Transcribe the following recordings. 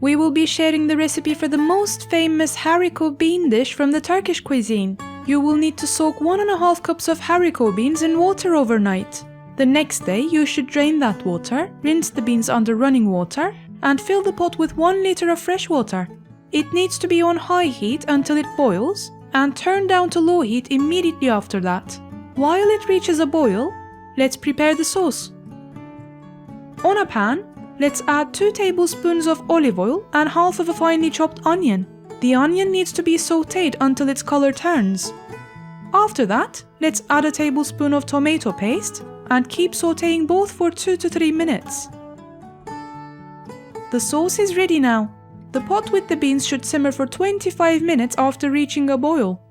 We will be sharing the recipe for the most famous haricot bean dish from the Turkish cuisine. You will need to soak 1.5 cups of haricot beans in water overnight. The next day you should drain that water, rinse the beans under running water, and fill the pot with 1 liter of fresh water. It needs to be on high heat until it boils, and turn down to low heat immediately after that. While it reaches a boil, let's prepare the sauce. On a pan, let's add 2 tablespoons of olive oil and half of a finely chopped onion. The onion needs to be sautéed until its color turns. After that, let's add a tablespoon of tomato paste and keep sautéing both for 2 to 3 minutes. The sauce is ready now. The pot with the beans should simmer for 25 minutes after reaching a boil.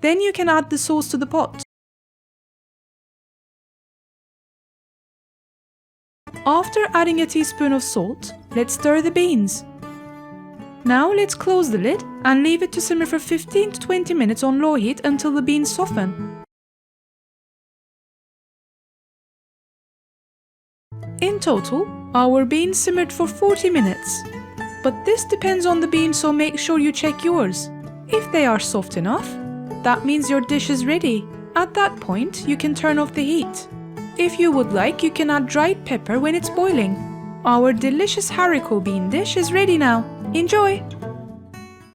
Then you can add the sauce to the pot. After adding a teaspoon of salt, let's stir the beans. Now let's close the lid and leave it to simmer for 15 to 20 minutes on low heat until the beans soften. In total, our beans simmered for 40 minutes. But this depends on the beans, so make sure you check yours. If they are soft enough, that means your dish is ready. At that point, you can turn off the heat. If you would like, you can add dried pepper when it's boiling. Our delicious haricot bean dish is ready now. Enjoy!